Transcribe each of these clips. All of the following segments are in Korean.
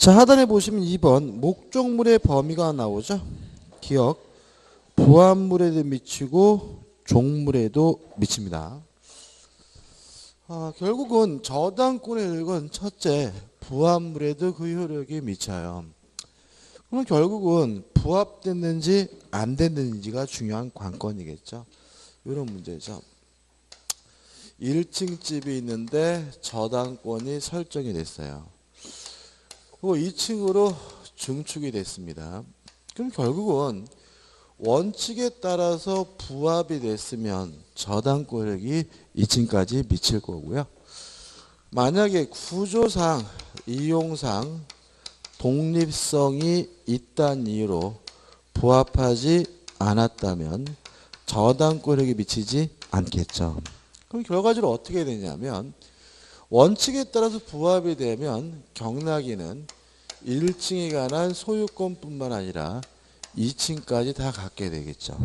자, 하단에 보시면 2번 목적물의 범위가 나오죠. 기억, 부합물에도 미치고 종물에도 미칩니다. 결국은 저당권의 효력은 첫째, 부합물에도 그 효력이 미쳐요. 그럼 결국은 부합됐는지 안 됐는지가 중요한 관건이겠죠. 이런 문제죠. 1층 집이 있는데 저당권이 설정이 됐어요. 그리고 2층으로 증축이 됐습니다. 그럼 결국은 원칙에 따라서 부합이 됐으면 저당권력이 2층까지 미칠 거고요. 만약에 구조상, 이용상 독립성이 있다는 이유로 부합하지 않았다면 저당권력이 미치지 않겠죠. 그럼 결과적으로 어떻게 되냐면 원칙에 따라서 부합이 되면 경락이는 1층에 관한 소유권뿐만 아니라 2층까지 다 갖게 되겠죠.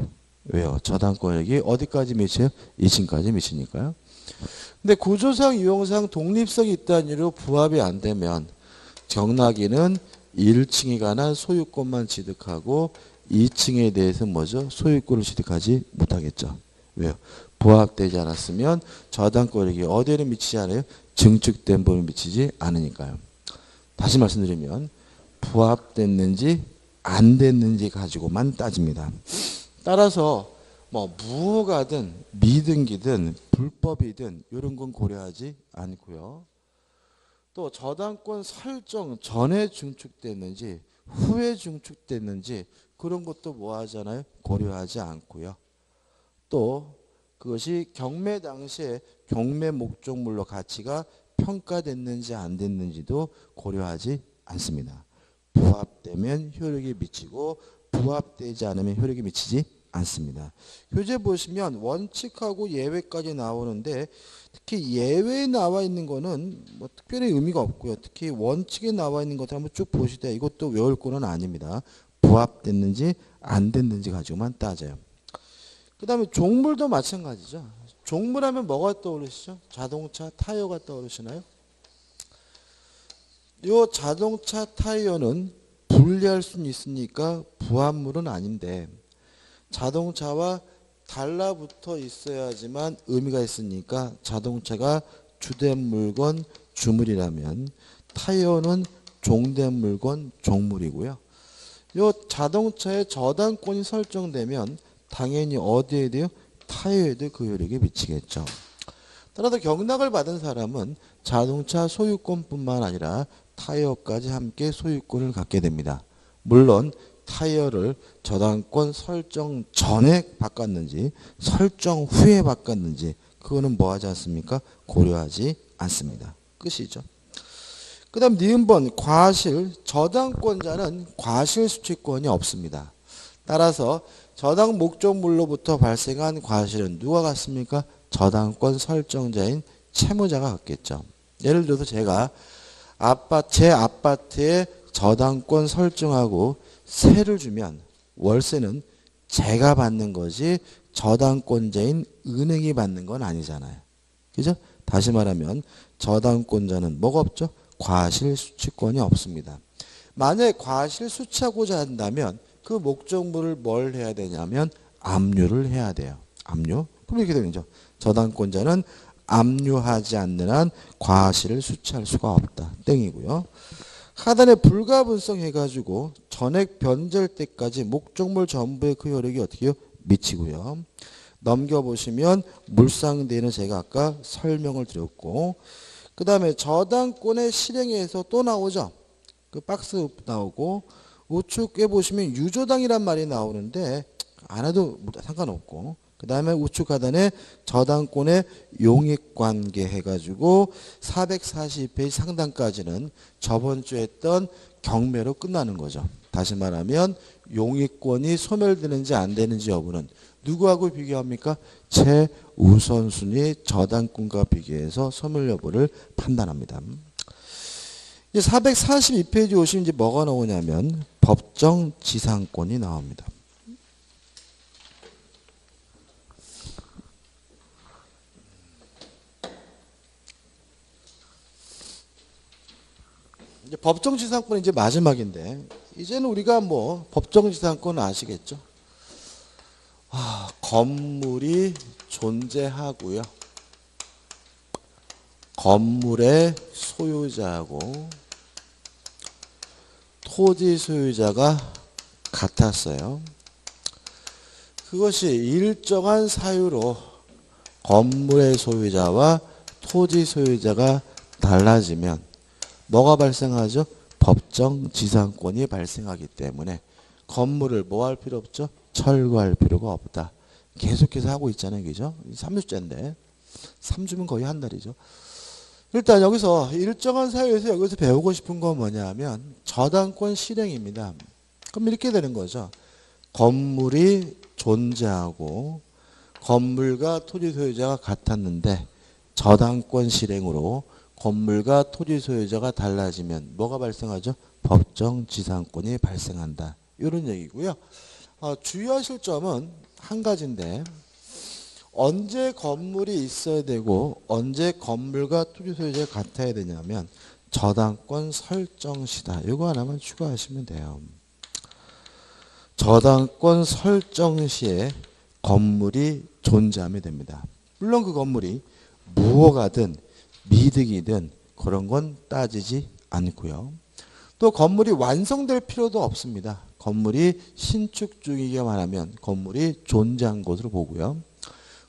왜요? 저당권력이 어디까지 미쳐요? 2층까지 미치니까요. 근데 구조상, 유형상 독립성이 있다는 이유로 부합이 안 되면 경락이는 1층에 관한 소유권만 취득하고 2층에 대해서 뭐죠? 소유권을 취득하지 못하겠죠. 왜요? 부합되지 않았으면 저당권력이 어디에는 미치지 않아요? 증축된 부분에 미치지 않으니까요. 다시 말씀드리면 부합됐는지 안 됐는지 가지고만 따집니다. 따라서 뭐 무효가든 미등기든 불법이든 이런 건 고려하지 않고요. 또 저당권 설정 전에 증축됐는지 후에 증축됐는지 그런 것도 뭐 하잖아요? 고려하지 않고요. 또 그것이 경매 당시에 경매 목적물로 가치가 평가됐는지 안 됐는지도 고려하지 않습니다. 부합되면 효력이 미치고 부합되지 않으면 효력이 미치지 않습니다. 교재 보시면 원칙하고 예외까지 나오는데 특히 예외에 나와 있는 거는 뭐 특별히 의미가 없고요. 특히 원칙에 나와 있는 것들 한번 쭉 보시되 이것도 외울 거는 아닙니다. 부합됐는지 안 됐는지 가지고만 따져요. 그 다음에 종물도 마찬가지죠. 종물하면 뭐가 떠오르시죠? 자동차 타이어가 떠오르시나요? 이 자동차 타이어는 분리할 수는 있으니까 부합물은 아닌데 자동차와 달라붙어 있어야지만 의미가 있으니까 자동차가 주된 물건 주물이라면 타이어는 종된 물건 종물이고요. 이 자동차의 저당권이 설정되면 당연히 어디에 돼요? 타이어에도 그 효력이 미치겠죠. 따라서 경락을 받은 사람은 자동차 소유권뿐만 아니라 타이어까지 함께 소유권을 갖게 됩니다. 물론 타이어를 저당권 설정 전에 바꿨는지 설정 후에 바꿨는지 그거는 뭐 하지 않습니까? 고려하지 않습니다. 끝이죠. 그 다음 니은번 과실 저당권자는 과실 수취권이 없습니다. 따라서 저당 목적물로부터 발생한 과실은 누가 갖습니까? 저당권 설정자인 채무자가 갖겠죠. 예를 들어서 제가 제 아파트에 저당권 설정하고 세를 주면 월세는 제가 받는 거지 저당권자인 은행이 받는 건 아니잖아요. 그죠? 다시 말하면 저당권자는 뭐가 없죠? 과실 수취권이 없습니다. 만약에 과실 수취하고자 한다면 그 목적물을 뭘 해야 되냐면 압류를 해야 돼요. 압류. 그럼 이렇게 되는 거죠. 저당권자는 압류하지 않는 한 과실을 수취할 수가 없다. 땡이고요. 하단에 불가분성 해가지고 전액 변제할 때까지 목적물 전부의 그 효력이 어떻게 해요? 미치고요. 넘겨보시면 물상대는 제가 아까 설명을 드렸고 그 다음에 저당권의 실행에서 또 나오죠. 그 박스 나오고 우측에 보시면 유조당이란 말이 나오는데 안 해도 상관없고 그 다음에 우측 하단에 저당권의 용익관계 해가지고 442페이지 상단까지는 저번 주에 했던 경매로 끝나는 거죠. 다시 말하면 용익권이 소멸되는지 안 되는지 여부는 누구하고 비교합니까? 최우선순위 저당권과 비교해서 소멸 여부를 판단합니다. 이제 442페이지 오시면 이제 뭐가 나오냐면 법정 지상권이 나옵니다. 이제 법정지상권은 이제 마지막인데 이제는 우리가 뭐 법정지상권은 아시겠죠? 건물이 존재하고요. 건물의 소유자하고 토지 소유자가 같았어요. 그것이 일정한 사유로 건물의 소유자와 토지 소유자가 달라지면 뭐가 발생하죠? 법정지상권이 발생하기 때문에 건물을 뭐 할 필요 없죠? 철거할 필요가 없다. 계속해서 하고 있잖아요. 그죠? 3주째인데 3주면 거의 한 달이죠. 일단 여기서 일정한 사유에서 여기서 배우고 싶은 건 뭐냐면 저당권 실행입니다. 그럼 이렇게 되는 거죠. 건물이 존재하고 건물과 토지 소유자가 같았는데 저당권 실행으로 건물과 토지 소유자가 달라지면 뭐가 발생하죠? 법정지상권이 발생한다. 이런 얘기고요. 주의하실 점은 한 가지인데 언제 건물이 있어야 되고 언제 건물과 토지 소유자가 같아야 되냐면 저당권 설정 시다. 이거 하나만 추가하시면 돼요. 저당권 설정 시에 건물이 존재하면 됩니다. 물론 그 건물이 무허가든 미득이든 그런 건 따지지 않고요. 또 건물이 완성될 필요도 없습니다. 건물이 신축 중이기만 하면 건물이 존재한 것으로 보고요.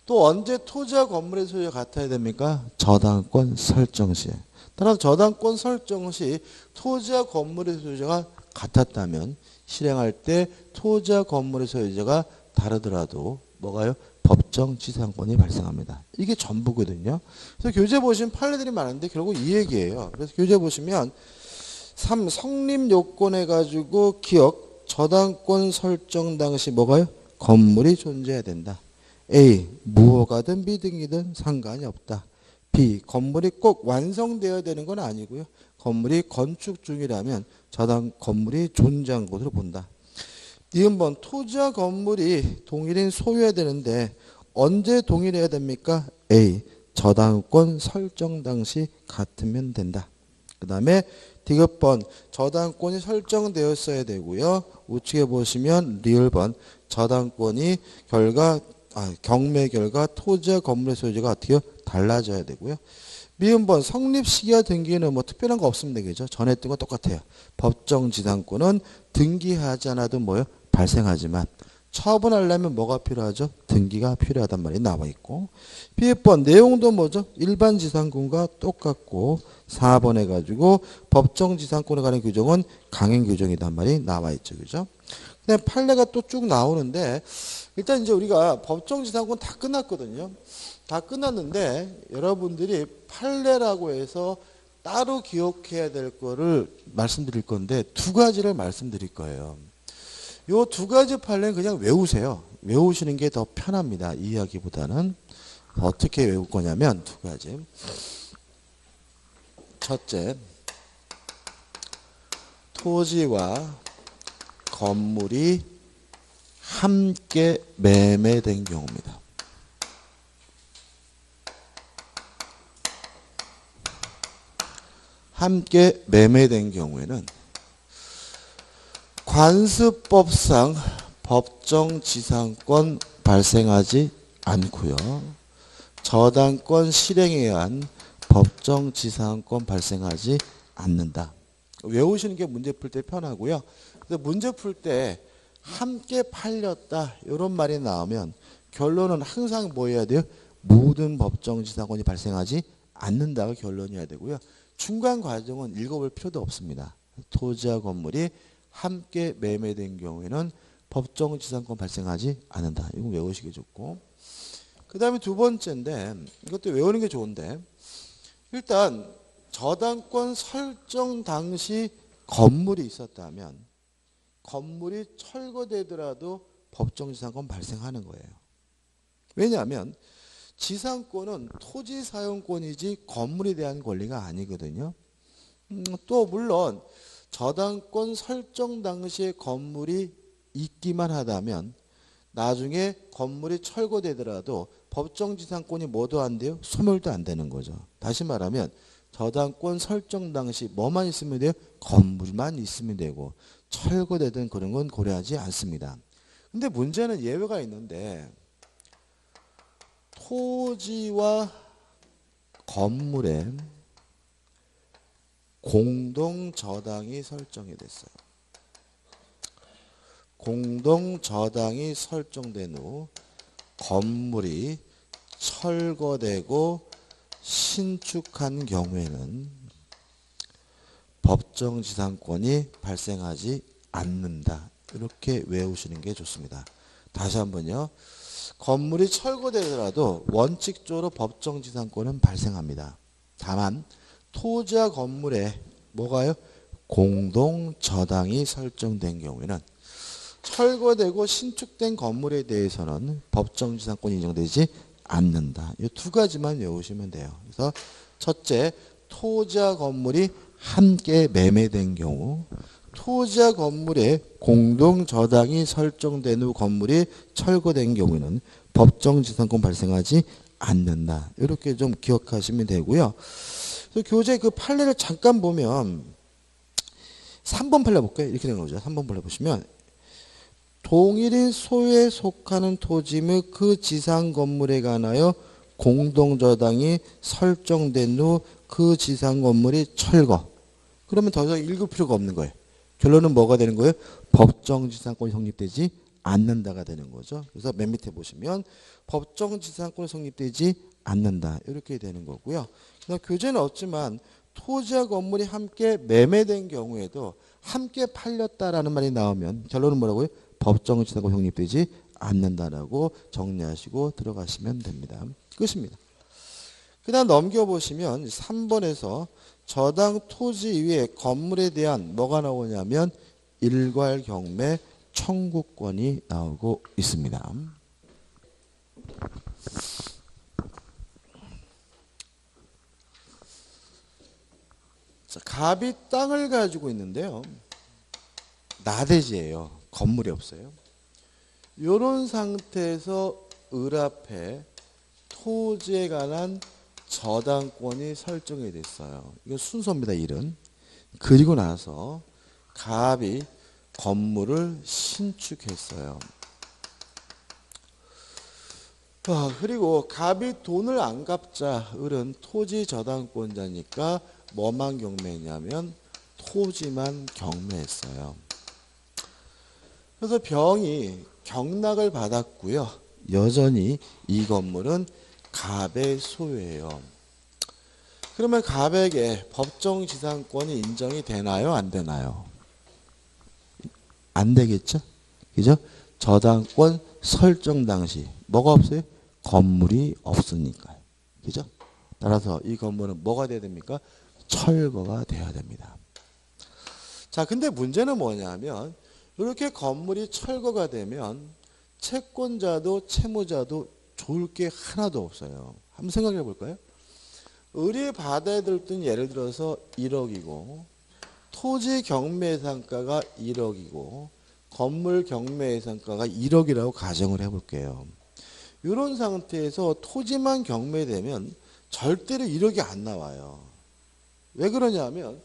또 언제 토지와 건물의 소유가 같아야 됩니까? 저당권 설정 시에. 따라서 저당권 설정 시 토지와 건물의 소유자가 같았다면 실행할 때 토지와 건물의 소유자가 다르더라도 뭐가요? 법정지상권이 발생합니다. 이게 전부거든요. 그래서 교재 보시면 판례들이 많은데 결국 이 얘기예요. 그래서 교재 보시면 3. 성립요건해 가지고 기억 저당권 설정 당시 뭐가요? 건물이 존재해야 된다. A. 무허가든 미등이든 상관이 없다. B. 건물이 꼭 완성되어야 되는 건 아니고요. 건물이 건축 중이라면 저당 건물이 존재한 것으로 본다. 니은번 토지와 건물이 동일인 소유해야 되는데 언제 동일해야 됩니까? A. 저당권 설정 당시 같으면 된다. 그 다음에 디귿번 저당권이 설정되었어야 되고요. 우측에 보시면 리을번 저당권이 경매 결과 토지와 건물의 소유자가 어떻게 달라져야 되고요. 미음번 성립 시기와 등기는 뭐 특별한 거 없으면 되겠죠. 전에 했던 거 똑같아요. 법정지상권은 등기하지 않아도 뭐요? 발생하지만 처분하려면 뭐가 필요하죠? 등기가 필요하단 말이 나와 있고. B번 내용도 뭐죠? 일반 지상권과 똑같고 4번 해가지고 법정지상권에 관한 규정은 강행 규정이란 말이 나와 있죠. 그죠? 그다음에 판례가 또 쭉 나오는데 일단 이제 우리가 법정지상권 다 끝났거든요. 다 끝났는데 여러분들이 판례라고 해서 따로 기억해야 될 거를 말씀드릴 건데 두 가지를 말씀드릴 거예요. 요 두 가지 판례는 그냥 외우세요. 외우시는 게 더 편합니다. 이해하기보다는. 어떻게 외울 거냐면 두 가지. 첫째, 토지와 건물이 함께 매매된 경우입니다. 함께 매매된 경우에는 관습법상 법정지상권 발생하지 않고요. 저당권 실행에 의한 법정지상권 발생하지 않는다. 외우시는 게 문제 풀 때 편하고요. 그래서 문제 풀 때 함께 팔렸다 이런 말이 나오면 결론은 항상 뭐 해야 돼요? 모든 법정지상권이 발생하지 않는다가 결론이어야 되고요. 중간 과정은 읽어볼 필요도 없습니다. 토지와 건물이 함께 매매된 경우에는 법정지상권 발생하지 않는다. 이거 외우시기 좋고. 그 다음에 두 번째인데 이것도 외우는 게 좋은데 일단 저당권 설정 당시 건물이 있었다면 건물이 철거되더라도 법정지상권 발생하는 거예요. 왜냐하면 지상권은 토지 사용권이지 건물에 대한 권리가 아니거든요. 또 물론 저당권 설정 당시에 건물이 있기만 하다면 나중에 건물이 철거되더라도 법정지상권이 뭐도 안 돼요? 소멸도 안 되는 거죠. 다시 말하면 저당권 설정 당시 뭐만 있으면 돼요? 건물만 있으면 되고 철거되든 그런 건 고려하지 않습니다. 근데 문제는 예외가 있는데 토지와 건물에 공동 저당이 설정이 됐어요. 공동 저당이 설정된 후 건물이 철거되고 신축한 경우에는 법정지상권이 발생하지 않는다. 이렇게 외우시는 게 좋습니다. 다시 한번요. 건물이 철거되더라도 원칙적으로 법정지상권은 발생합니다. 다만 토지와 건물에 뭐가요? 공동저당이 설정된 경우에는 철거되고 신축된 건물에 대해서는 법정지상권이 인정되지 않는다. 이 두 가지만 외우시면 돼요. 그래서 첫째, 토지와 건물이 함께 매매된 경우, 토지와 건물에 공동저당이 설정된 후 건물이 철거된 경우에는 법정지상권 발생하지 않는다. 이렇게 좀 기억하시면 되고요. 그래서 교재 그 판례를 잠깐 보면 3번 판례 볼까요? 이렇게 된 거죠. 3번 판례 보시면 동일인 소유에 속하는 토지 및 그 지상 건물에 관하여 공동저당이 설정된 후 그 지상 건물이 철거. 그러면 더 이상 읽을 필요가 없는 거예요. 결론은 뭐가 되는 거예요? 법정지상권이 성립되지 않는다가 되는 거죠. 그래서 맨 밑에 보시면 법정지상권이 성립되지 않는다. 이렇게 되는 거고요. 그래서 교재는 없지만 토지와 건물이 함께 매매된 경우에도 함께 팔렸다라는 말이 나오면 결론은 뭐라고요? 법정지상권 성립되지 않는다라고 정리하시고 들어가시면 됩니다. 끝입니다. 그 다음 넘겨보시면 3번에서 저당 토지 위에 건물에 대한 뭐가 나오냐면 일괄 경매 청구권이 나오고 있습니다. 자, 갑이 땅을 가지고 있는데요. 나대지예요. 건물이 없어요. 이런 상태에서 을 앞에 토지에 관한 저당권이 설정이 됐어요. 이거 순서입니다. 일은. 그리고 나서 갑이 건물을 신축했어요. 그리고 갑이 돈을 안 갚자 을은 토지 저당권자니까 뭐만 경매했냐면 토지만 경매했어요. 그래서 병이 경락을 받았고요. 여전히 이 건물은 갑의 소유예요. 그러면 갑에게 법정지상권이 인정이 되나요? 안 되나요? 안 되겠죠? 그죠? 저당권 설정 당시 뭐가 없어요? 건물이 없으니까요. 그죠? 따라서 이 건물은 뭐가 돼야 됩니까? 철거가 돼야 됩니다. 자, 근데 문제는 뭐냐면 이렇게 건물이 철거가 되면 채권자도 채무자도 좋을 게 하나도 없어요. 한번 생각해 볼까요? 을이 받아야 될 돈 예를 들어서 1억이고 토지 경매상가가 1억이고 건물 경매상가가 1억이라고 가정을 해볼게요. 이런 상태에서 토지만 경매되면 절대로 1억이 안 나와요. 왜 그러냐면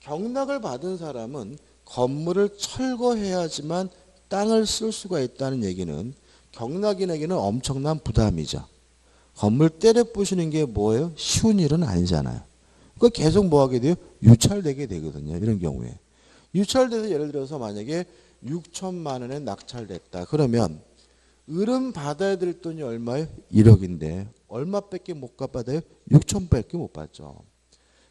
경락을 받은 사람은 건물을 철거해야지만 땅을 쓸 수가 있다는 얘기는 경락인에게는 엄청난 부담이죠. 건물 때려 부시는 게 뭐예요? 쉬운 일은 아니잖아요. 그러니까 계속 뭐 하게 돼요? 유찰되게 되거든요. 이런 경우에. 유찰돼서 예를 들어서 만약에 6천만 원에 낙찰됐다. 그러면 을은 받아야 될 돈이 얼마예요? 1억인데 얼마밖에 못 갚아요? 6천밖에 못 받죠.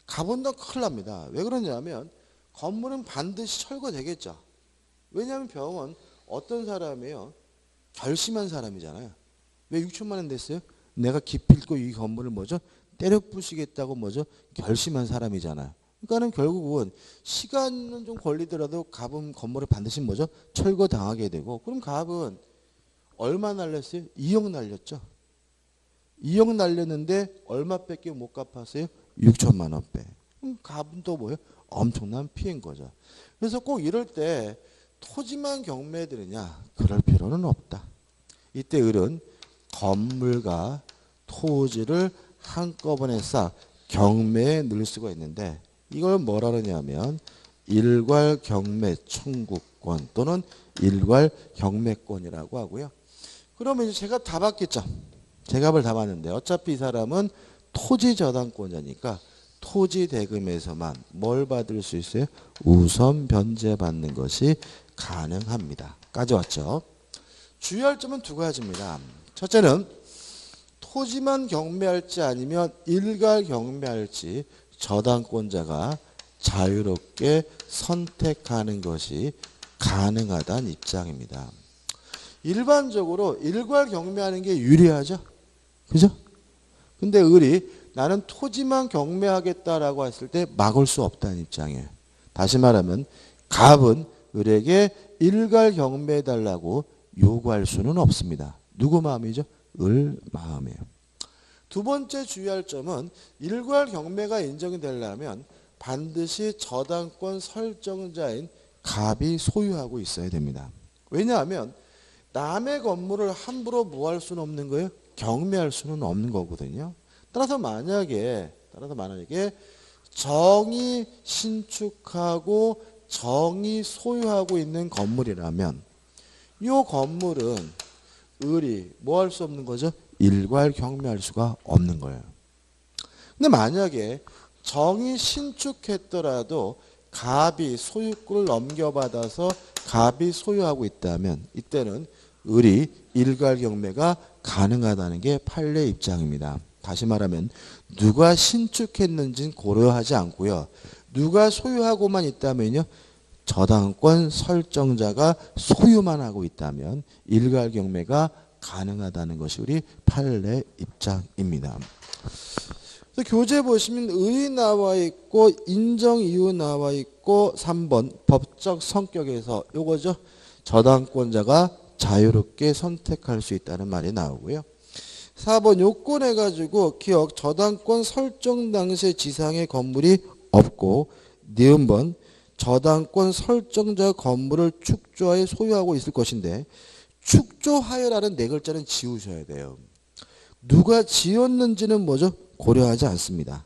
갑은 더 큰일 납니다. 왜 그러냐면 건물은 반드시 철거되겠죠. 왜냐하면 병은 어떤 사람이에요? 결심한 사람이잖아요. 왜 6천만 원 됐어요? 내가 기필코 이 건물을 뭐죠? 때려 부시겠다고 뭐죠? 결심한 사람이잖아요. 그러니까는 결국은 시간은 좀 걸리더라도 갑은 건물을 반드시 뭐죠? 철거당하게 되고 그럼 갑은 얼마 날렸어요? 2억 날렸죠. 2억 날렸는데 얼마밖에 못 갚았어요? 6천만 원 빼. 그럼 갑은 또 뭐예요? 엄청난 피해인 거죠. 그래서 꼭 이럴 때 토지만 경매해드리냐? 그럴 필요는 없다. 이때 을은 건물과 토지를 한꺼번에 싹 경매에 넣을 수가 있는데 이걸 뭐라 그러냐면 일괄 경매 청구권 또는 일괄 경매권이라고 하고요. 그러면 이제 제가 다 받겠죠. 제값을 다 받는데 어차피 이 사람은 토지 저당권자니까 토지 대금에서만 뭘 받을 수 있어요? 우선 변제받는 것이 가능합니다. 까지 왔죠? 주의할 점은 두 가지입니다. 첫째는 토지만 경매할지 아니면 일괄 경매할지 저당권자가 자유롭게 선택하는 것이 가능하다는 입장입니다. 일반적으로 일괄 경매하는 게 유리하죠? 그죠? 근데 을이 나는 토지만 경매하겠다라고 했을 때 막을 수 없다는 입장이에요. 다시 말하면 갑은 을에게 일괄 경매해달라고 요구할 수는 없습니다. 누구 마음이죠? 을 마음이에요. 두 번째 주의할 점은 일괄 경매가 인정이 되려면 반드시 저당권 설정자인 갑이 소유하고 있어야 됩니다. 왜냐하면 남의 건물을 함부로 뭐 할 수는 없는 거예요? 경매할 수는 없는 거거든요. 따라서 만약에 정이 신축하고 정이 소유하고 있는 건물이라면 이 건물은 을이 뭐 할 수 없는 거죠? 일괄 경매할 수가 없는 거예요. 근데 만약에 정이 신축했더라도 갑이 소유권을 넘겨받아서 갑이 소유하고 있다면 이때는 을이 일괄 경매가 가능하다는 게 판례 입장입니다. 다시 말하면 누가 신축했는지는 고려하지 않고요. 누가 소유하고만 있다면요. 저당권 설정자가 소유만 하고 있다면 일괄 경매가 가능하다는 것이 우리 판례 입장입니다. 그래서 교재 보시면 의 나와 있고 인정 이유 나와 있고 3번 법적 성격에서 요거죠. 저당권자가 자유롭게 선택할 수 있다는 말이 나오고요. 4번 요건해가지고 기억 저당권 설정 당시에 지상의 건물이 없고 니은번 저당권 설정자 건물을 축조하여 소유하고 있을 것인데 축조하여라는 네 글자는 지우셔야 돼요. 누가 지었는지는 뭐죠? 고려하지 않습니다.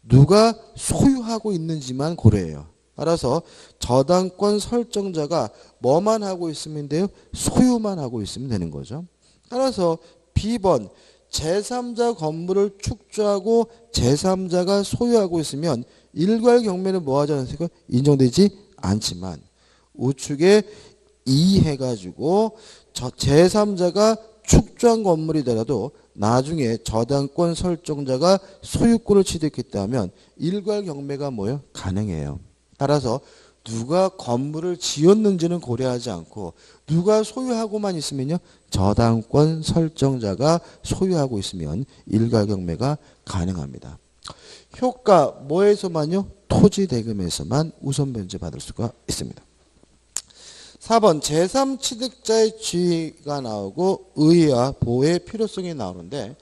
누가 소유하고 있는지만 고려해요. 따라서 저당권 설정자가 뭐만 하고 있으면 돼요? 소유만 하고 있으면 되는 거죠. 따라서 B번 제3자 건물을 축조하고 제3자가 소유하고 있으면 일괄 경매는 뭐 하지 않습니까? 인정되지 않지만 우측에 2 해가지고 제3자가 축조한 건물이더라도 나중에 저당권 설정자가 소유권을 취득했다면 일괄 경매가 뭐예요? 가능해요. 따라서 누가 건물을 지었는지는 고려하지 않고 누가 소유하고만 있으면요. 저당권 설정자가 소유하고 있으면 일괄 경매가 가능합니다. 효과 뭐에서만요? 토지 대금에서만 우선 변제 받을 수가 있습니다. 4번 제3취득자의 지위가 나오고 의의와 보호의 필요성이 나오는데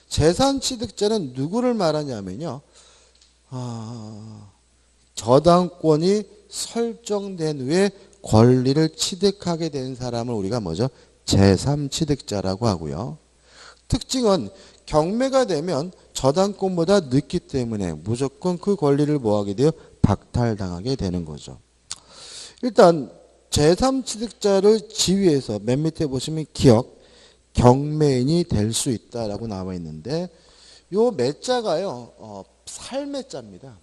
제3취득자는 누구를 말하냐면요. 저당권이 설정된 후에 권리를 취득하게 된 사람을 우리가 뭐죠? 제3취득자라고 하고요. 특징은 경매가 되면 저당권보다 늦기 때문에 무조건 그 권리를 뭐하게 돼요? 박탈당하게 되는 거죠. 일단 제3취득자를 지위에서 맨 밑에 보시면 기억, 경매인이 될 수 있다라고 나와 있는데 요 매자가요. 살매자입니다.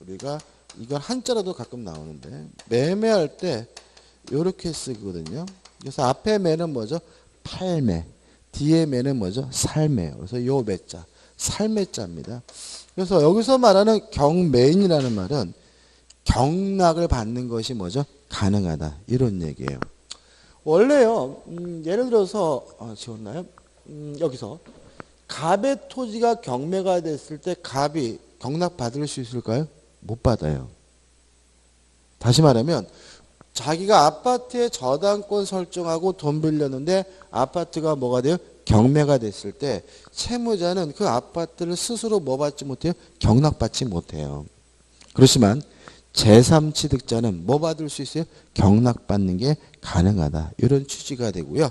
우리가 이건 한자라도 가끔 나오는데 매매할 때 이렇게 쓰거든요. 그래서 앞에 매는 뭐죠? 팔매. 뒤에 매는 뭐죠? 살매요. 그래서 요 매자, 살매자입니다. 그래서 여기서 말하는 경매인이라는 말은 경락을 받는 것이 뭐죠? 가능하다. 이런 얘기예요. 원래요. 예를 들어서 지웠나요? 여기서 갑의 토지가 경매가 됐을 때 갑이 경락 받을 수 있을까요? 못 받아요. 다시 말하면 자기가 아파트에 저당권 설정하고 돈 빌렸는데 아파트가 뭐가 돼요? 경매가 됐을 때 채무자는 그 아파트를 스스로 뭐 받지 못해요? 경락받지 못해요. 그렇지만 제3취득자는 뭐 받을 수 있어요? 경락받는 게 가능하다. 이런 취지가 되고요.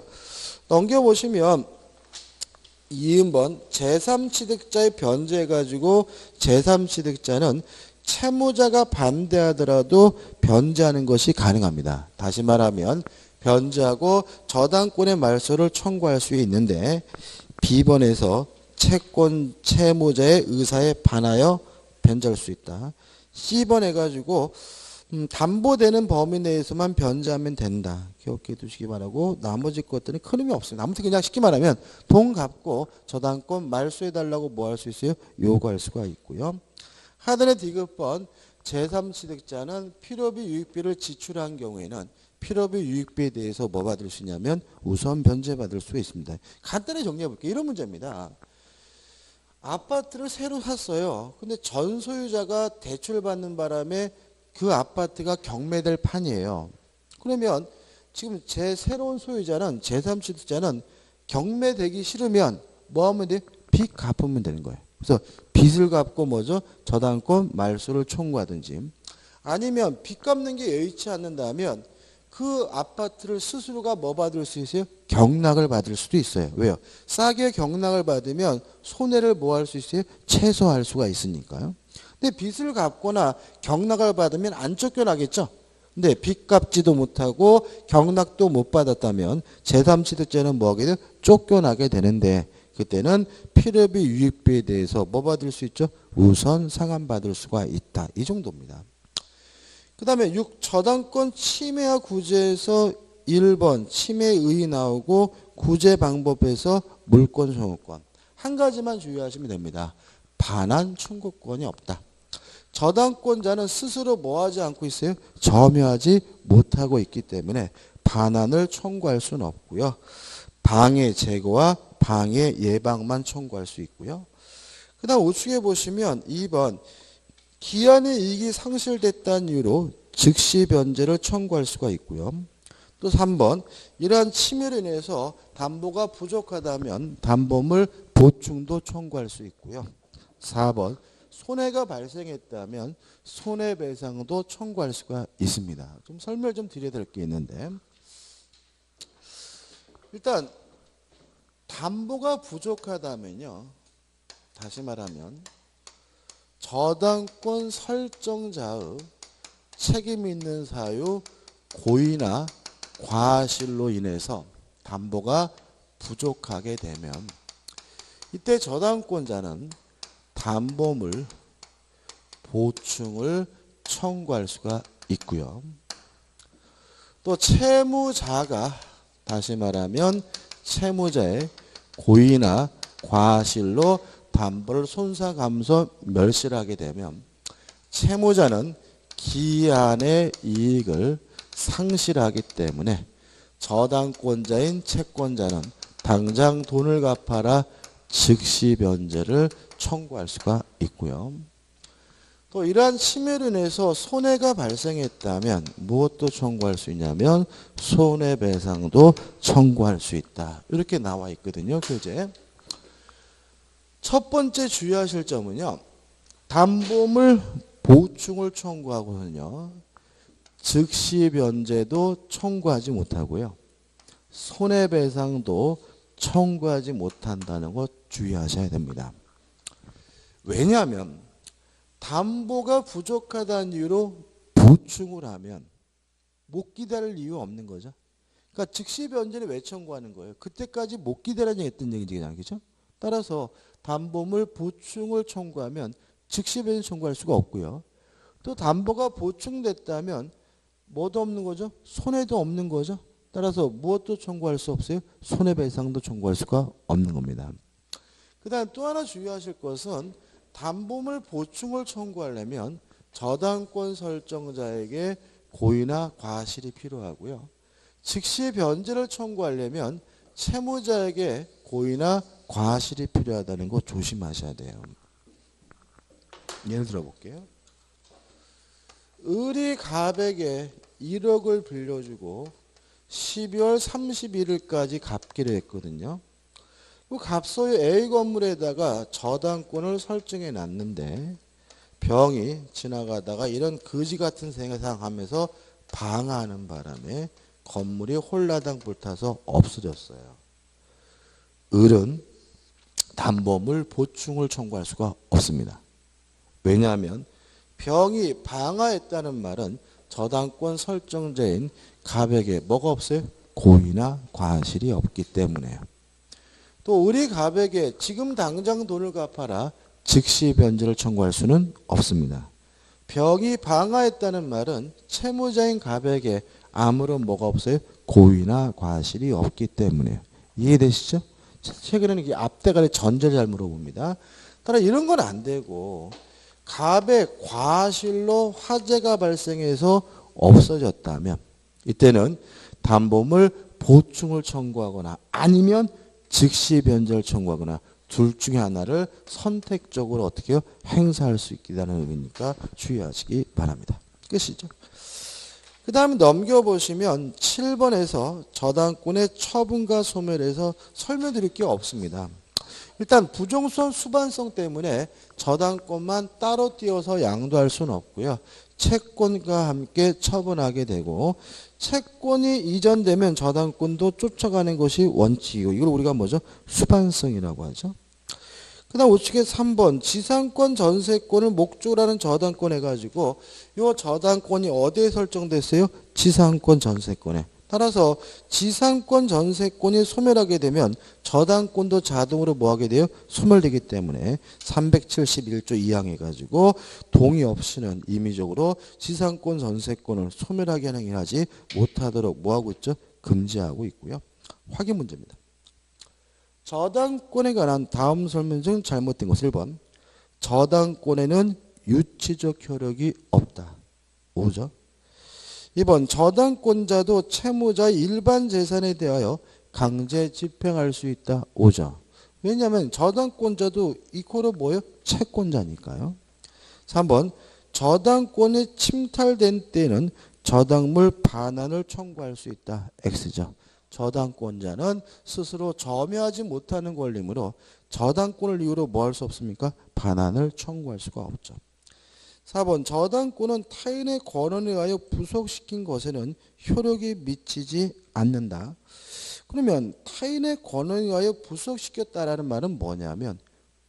넘겨보시면 2번 제3취득자의 변제해가지고 제3취득자는 채무자가 반대하더라도 변제하는 것이 가능합니다. 다시 말하면 변제하고 저당권의 말소를 청구할 수 있는데 B번에서 채권 채무자의 의사에 반하여 변제할 수 있다. C번 해가지고 담보되는 범위 내에서만 변제하면 된다. 기억해 두시기 바라고 나머지 것들은 큰 의미 없습니다. 아무튼 그냥 쉽게 말하면 돈 갚고 저당권 말소해달라고 뭐 할 수 있어요? 요구할 수가 있고요. 하단의 디귿번 제3취득자는 필요비 유익비를 지출한 경우에는 필요비 유익비에 대해서 뭐 받을 수 있냐면 우선 변제받을 수 있습니다. 간단히 정리해 볼게요. 이런 문제입니다. 아파트를 새로 샀어요. 근데 전 소유자가 대출받는 바람에 그 아파트가 경매될 판이에요. 그러면 지금 제 새로운 소유자는 제3취득자는 경매되기 싫으면 뭐 하면 돼? 빚 갚으면 되는 거예요. 그래서 빚을 갚고 뭐죠? 저당권 말소를 청구하든지 아니면 빚 갚는 게 여의치 않는다면 그 아파트를 스스로가 뭐 받을 수 있어요? 경락을 받을 수도 있어요. 왜요? 싸게 경락을 받으면 손해를 뭐 할 수 있어요? 최소화할 수가 있으니까요. 근데 빚을 갚거나 경락을 받으면 안 쫓겨나겠죠? 근데 빚 갚지도 못하고 경락도 못 받았다면 제3취득자는 뭐 하게 돼요? 쫓겨나게 되는데 그때는 필요비 유익비에 대해서 뭐 받을 수 있죠? 우선 상환받을 수가 있다. 이 정도입니다. 그 다음에 6. 저당권 침해와 구제에서 1번 침해의 나오고 구제 방법에서 물권 청구권. 한 가지만 주의하시면 됩니다. 반환 청구권이 없다. 저당권자는 스스로 뭐 하지 않고 있어요? 점유하지 못하고 있기 때문에 반환을 청구할 수는 없고요. 방해 제거와 방해 예방만 청구할 수 있고요. 그 다음 우측에 보시면 2번 기한의 이익이 상실됐다는 이유로 즉시 변제를 청구할 수가 있고요. 또 3번 이러한 침해로 인해서 담보가 부족하다면 담보물 보충도 청구할 수 있고요. 4번 손해가 발생했다면 손해배상도 청구할 수가 있습니다. 좀 설명을 좀 드려야 될 게 있는데 일단 담보가 부족하다면요. 다시 말하면 저당권 설정자의 책임 있는 사유 고의나 과실로 인해서 담보가 부족하게 되면 이때 저당권자는 담보물 보충을 청구할 수가 있고요. 또 채무자가 다시 말하면 채무자의 고의나 과실로 담보를 손상 감소 멸실하게 되면 채무자는 기한의 이익을 상실하기 때문에 저당권자인 채권자는 당장 돈을 갚아라 즉시 변제를 청구할 수가 있고요. 또 이러한 침해로 인해서 손해가 발생했다면 무엇도 청구할 수 있냐면 손해배상도 청구할 수 있다. 이렇게 나와 있거든요. 교재. 첫 번째 주의하실 점은요. 담보물 보충을 청구하고는요. 즉시 변제도 청구하지 못하고요. 손해배상도 청구하지 못한다는 것 주의하셔야 됩니다. 왜냐하면 담보가 부족하다는 이유로 보충을 하면 못 기다릴 이유 없는 거죠. 그러니까 즉시 변제는 왜 청구하는 거예요? 그때까지 못 기다리냐 했던 얘기잖아요. 그렇죠? 따라서 담보물 보충을 청구하면 즉시 변제 청구할 수가 없고요. 또 담보가 보충됐다면 뭐도 없는 거죠? 손해도 없는 거죠. 따라서 무엇도 청구할 수 없어요? 손해배상도 청구할 수가 없는 겁니다. 그 다음 또 하나 주의하실 것은 담보물 보충을 청구하려면 저당권 설정자에게 고의나 과실이 필요하고요. 즉시 변제를 청구하려면 채무자에게 고의나 과실이 필요하다는 거 조심하셔야 돼요. 예를 들어 볼게요. 을이 갑에게 1억을 빌려주고 12월 31일까지 갚기로 했거든요. 그 갑소유 A 건물에다가 저당권을 설정해 놨는데 병이 지나가다가 이런 거지 같은 생각하면서 방화하는 바람에 건물이 홀라당 불타서 없어졌어요. 을은 담보물 보충을 청구할 수가 없습니다. 왜냐하면 병이 방화했다는 말은 저당권 설정자인 갑에게 뭐가 없어요? 고의나 과실이 없기 때문에요. 또 우리 갑에게 지금 당장 돈을 갚아라 즉시 변제를 청구할 수는 없습니다. 병이 방화했다는 말은 채무자인 갑에게 아무런 뭐가 없어요? 고의나 과실이 없기 때문에요. 이해되시죠? 최근에는 이 앞대가리 전제를 잘 물어봅니다. 따라 이런 건 안 되고 갑의 과실로 화재가 발생해서 없어졌다면 이때는 담보물 보충을 청구하거나 아니면 즉시 변제를 청구하거나 둘 중에 하나를 선택적으로 어떻게 해요? 행사할 수 있다는 의미니까 주의하시기 바랍니다. 끝이죠. 그 다음에 넘겨보시면 7번에서 저당권의 처분과 소멸에서 설명드릴 게 없습니다. 일단 부종성 수반성 때문에 저당권만 따로 띄어서 양도할 수는 없고요. 채권과 함께 처분하게 되고 채권이 이전되면 저당권도 쫓아가는 것이 원칙이고 이걸 우리가 뭐죠? 수반성이라고 하죠. 그 다음 우측에 3번 지상권 전세권을 목적으로 하는 저당권 해가지고 이 저당권이 어디에 설정됐어요? 지상권 전세권에. 따라서 지상권 전세권이 소멸하게 되면 저당권도 자동으로 뭐하게 돼요? 소멸되기 때문에 371조 2항 해가지고 동의 없이는 임의적으로 지상권 전세권을 소멸하게 하는 행위를 하지 못하도록 뭐하고 있죠? 금지하고 있고요. 확인 문제입니다. 저당권에 관한 다음 설명 중 잘못된 것을 1번 저당권에는 유치적 효력이 없다. 5죠. 2번 저당권자도 채무자의 일반 재산에 대하여 강제 집행할 수 있다. 5죠. 왜냐하면 저당권자도 이코로 뭐예요? 채권자니까요. 3번 저당권이 침탈된 때에는 저당물 반환을 청구할 수 있다. X죠. 저당권자는 스스로 점유하지 못하는 권리므로 저당권을 이유로 뭐 할 수 없습니까? 반환을 청구할 수가 없죠. 4번 저당권은 타인의 권한에 의하여 부속시킨 것에는 효력이 미치지 않는다. 그러면 타인의 권한에 의하여 부속시켰다라는 말은 뭐냐면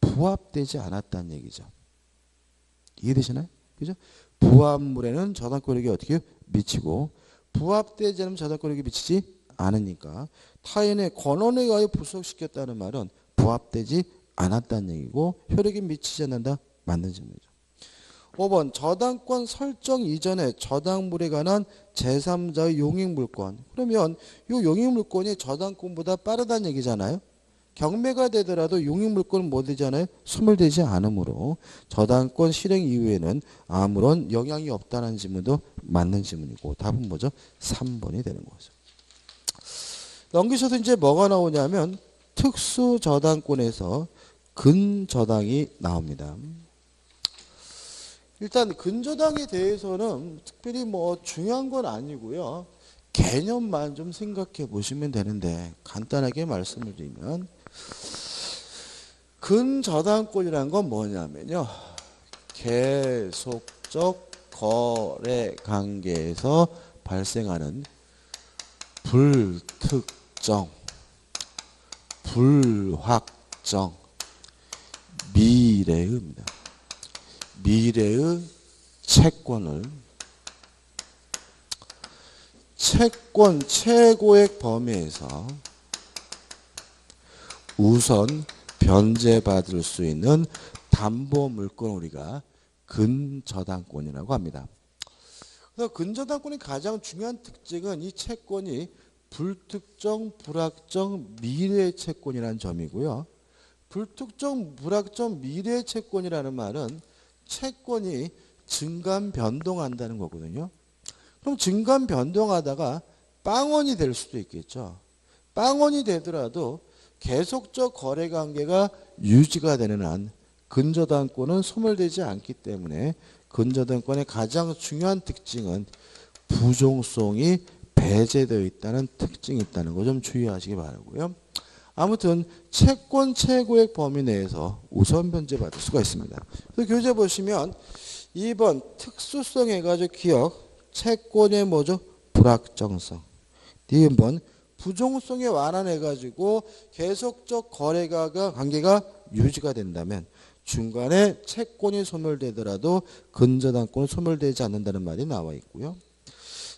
부합되지 않았다는 얘기죠. 이해되시나요? 그죠? 부합물에는 저당권력이 어떻게 미치고 부합되지 않으면 저당권력이 미치지 않으니까 타인의 권한에 의하여 부속시켰다는 말은 부합되지 않았다는 얘기고 효력이 미치지 않는다. 맞는 질문이죠. 5번 저당권 설정 이전에 저당물에 관한 제3자의 용익물권. 그러면 이 용익물권이 저당권보다 빠르다는 얘기잖아요. 경매가 되더라도 용익물권은 뭐 되잖아요? 소멸되지 않으므로 저당권 실행 이후에는 아무런 영향이 없다는 질문도 맞는 질문이고 답은 뭐죠? 3번이 되는 거죠. 넘기셔서 이제 뭐가 나오냐면 특수저당권에서 근저당이 나옵니다. 일단 근저당에 대해서는 특별히 뭐 중요한 건 아니고요. 개념만 좀 생각해 보시면 되는데 간단하게 말씀을 드리면 근저당권이란 건 뭐냐면요. 계속적 거래 관계에서 발생하는 불특정, 불확정, 미래의입니다. 미래의 채권을 채권 최고액 범위에서 우선 변제받을 수 있는 담보물권을 우리가 근저당권이라고 합니다. 그래서 근저당권의 가장 중요한 특징은 이 채권이 불특정, 불확정, 미래의 채권이라는 점이고요. 불특정, 불확정, 미래의 채권이라는 말은 채권이 증감 변동한다는 거거든요. 그럼 증감 변동하다가 빵원이 될 수도 있겠죠. 빵원이 되더라도 계속적 거래 관계가 유지가 되는 한 근저당권은 소멸되지 않기 때문에 근저당권의 가장 중요한 특징은 부종성이 배제되어 있다는 특징이 있다는 거 좀 주의하시기 바라고요. 아무튼 채권 최고액 범위 내에서 우선 변제받을 수가 있습니다. 그래서 교재 보시면 2번 특수성 해가지고 기억 채권의 뭐죠? 불확정성. 2번 부종성에 완화해가지고 계속적 거래가 관계가 유지가 된다면 중간에 채권이 소멸되더라도 근저당권은 소멸되지 않는다는 말이 나와 있고요.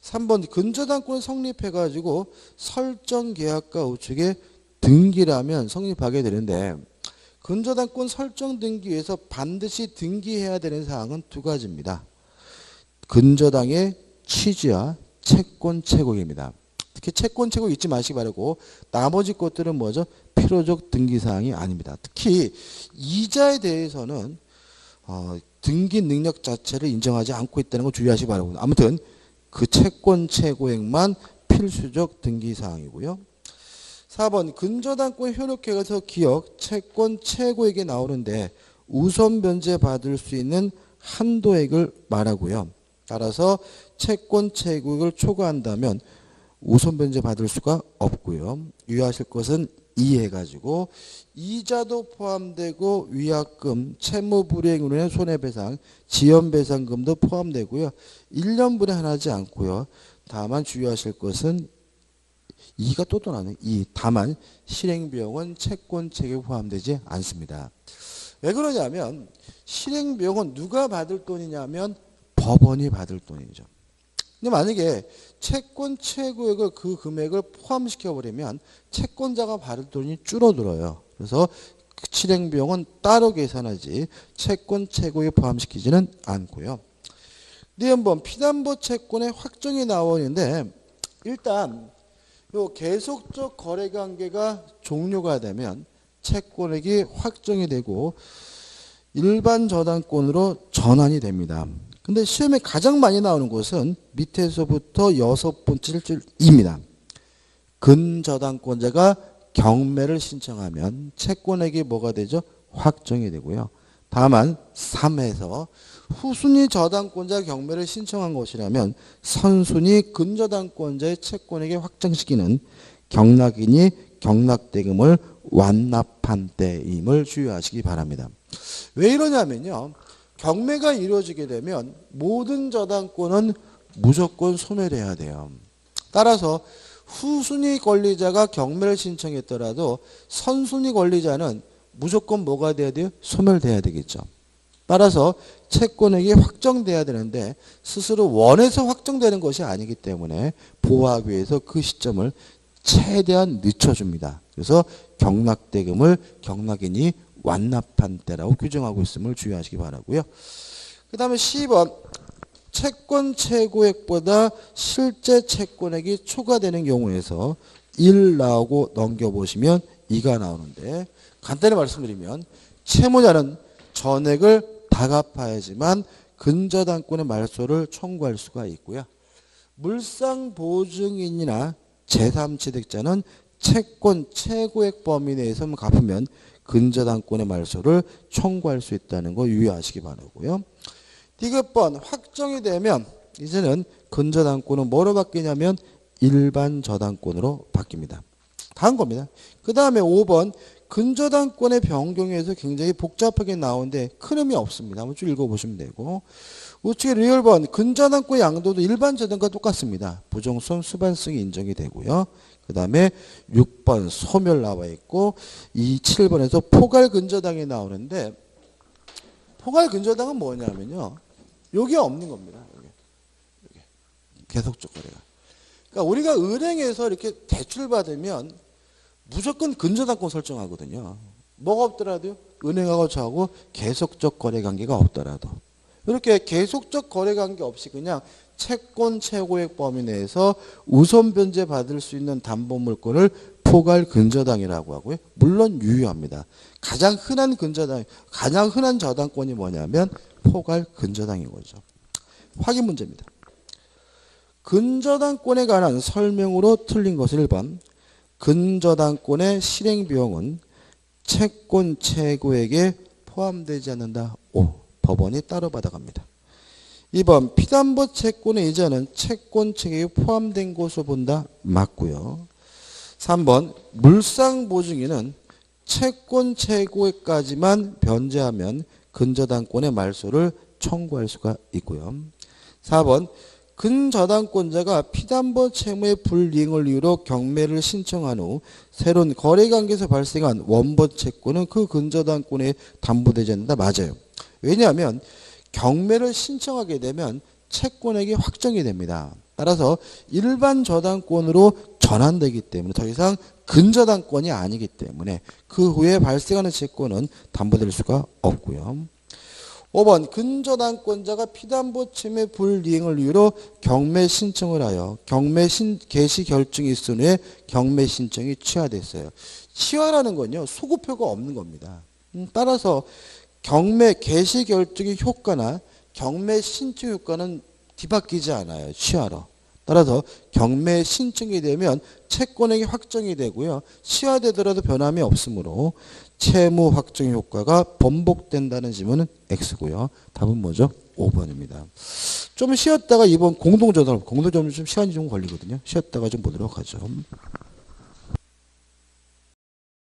3번 근저당권 성립해가지고 설정계약과 우측에 등기라면 성립하게 되는데 근저당권 설정 등기에서 반드시 등기해야 되는 사항은 두 가지입니다. 근저당의 취지와 채권 채권입니다. 특히 채권 채권 잊지 마시기 바라고 나머지 것들은 뭐죠? 필요적 등기 사항이 아닙니다. 특히 이자에 대해서는 등기 능력 자체를 인정하지 않고 있다는 거 주의하시기 바라고. 아무튼 그 채권 채고액만 필수적 등기 사항이고요. 4번 근저당권 효력회에서 기억 채권 채고액이 나오는데 우선 변제 받을 수 있는 한도액을 말하고요. 따라서 채권 채고액을 초과한다면 우선 변제 받을 수가 없고요. 유의하실 것은 이해가지고 이자도 포함되고 위약금, 채무불이행으로 인한 손해배상, 지연배상금도 포함되고요. 1년 분해하지 않고요. 다만 주의하실 것은 이가 또 나는 다만 실행비용은 채권 체계에 포함되지 않습니다. 왜 그러냐면 실행비용은 누가 받을 돈이냐면 법원이 받을 돈이죠. 근데 만약에 채권 최고액을 그 금액을 포함시켜 버리면 채권자가 받을 돈이 줄어들어요. 그래서 실행비용은 따로 계산하지 채권 최고액에 포함시키지는 않고요. 네, 한번 피담보 채권의 확정이 나오는데 일단 요 계속적 거래관계가 종료가 되면 채권액이 확정이 되고 일반 저당권으로 전환이 됩니다. 근데 시험에 가장 많이 나오는 것은 밑에서부터 6번째 1입니다. 근저당권자가 경매를 신청하면 채권액이 뭐가 되죠? 확정이 되고요. 다만 3에서 후순위 저당권자 경매를 신청한 것이라면 선순위 근저당권자의 채권액에 확정시키는 경락인이 경락대금을 완납한 때임을 주의하시기 바랍니다. 왜 이러냐면요. 경매가 이루어지게 되면 모든 저당권은 무조건 소멸해야 돼요. 따라서 후순위 권리자가 경매를 신청했더라도 선순위 권리자는 무조건 뭐가 돼야 돼요? 소멸돼야 되겠죠. 따라서 채권액이 확정돼야 되는데 스스로 원해서 확정되는 것이 아니기 때문에 보호하기 위해서 그 시점을 최대한 늦춰줍니다. 그래서 경락대금을 경락인이 완납한 때라고 규정하고 있음을 주의하시기 바라고요. 그 다음에 10번 채권 최고액보다 실제 채권액이 초과되는 경우에서 1 나오고 넘겨보시면 2가 나오는데 간단히 말씀드리면 채무자는 전액을 다 갚아야지만 근저당권의 말소를 청구할 수가 있고요. 물상보증인이나 제3취득자는 채권 최고액 범위 내에서만 갚으면 근저당권의 말소를 청구할 수 있다는 거 유의하시기 바라고요. 디귿번 확정이 되면 이제는 근저당권은 뭐로 바뀌냐면 일반 저당권으로 바뀝니다. 다음 겁니다. 그 다음에 5번 근저당권의 변경에서 굉장히 복잡하게 나오는데 큰 의미 없습니다. 한번 쭉 읽어보시면 되고 우측에 리얼번 근저당권 양도도 일반 저당과 똑같습니다. 부정성 수반성이 인정이 되고요. 그 다음에 6번 소멸 나와 있고 7번에서 포괄 근저당이 나오는데 포괄 근저당은 뭐냐면요. 여기 없는 겁니다. 여기. 계속적 거래가. 그러니까 우리가 은행에서 이렇게 대출 받으면 무조건 근저당권 설정하거든요. 뭐가 없더라도요. 은행하고 저하고 계속적 거래관계가 없더라도. 이렇게 계속적 거래관계 없이 그냥 채권 최고액 범위 내에서 우선 변제 받을 수 있는 담보물권을 포괄 근저당이라고 하고요. 물론 유효합니다. 가장 흔한 저당권이 뭐냐면 포괄 근저당인 거죠. 확인 문제입니다. 근저당권에 관한 설명으로 틀린 것은 1번 근저당권의 실행비용은 채권 최고액에 포함되지 않는다. 5. 법원이 따로 받아갑니다. 2번 피담보 채권의 이자는 채권 체계에 포함된 것으로 본다. 맞고요. 3번 물상보증인은 채권 최고액까지만 변제하면 근저당권의 말소를 청구할 수가 있고요. 4번 근저당권자가 피담보 채무의 불이행을 이유로 경매를 신청한 후 새로운 거래관계에서 발생한 원본 채권은 그 근저당권에 담보되지 않는다. 맞아요. 왜냐하면 경매를 신청하게 되면 채권액이 확정이 됩니다. 따라서 일반 저당권으로 전환되기 때문에 더 이상 근저당권이 아니기 때문에 그 후에 발생하는 채권은 담보될 수가 없고요. 5번 근저당권자가 피담보 채무의 불이행을 이유로 경매 신청을 하여 경매 개시 결정이 있은 후에 경매 신청이 취하됐어요. 취하라는 건요. 소급표가 없는 겁니다. 따라서 경매 개시 결정의 효과나 경매 신청 효과는 뒤바뀌지 않아요. 취하로. 따라서 경매 신청이 되면 채권액이 확정이 되고요. 취하되더라도 변함이 없으므로 채무 확정 효과가 번복된다는 지문은 X고요. 답은 뭐죠? 5번입니다. 좀 쉬었다가 이번 공동저당 좀 시간이 좀 걸리거든요. 쉬었다가 좀 보도록 하죠.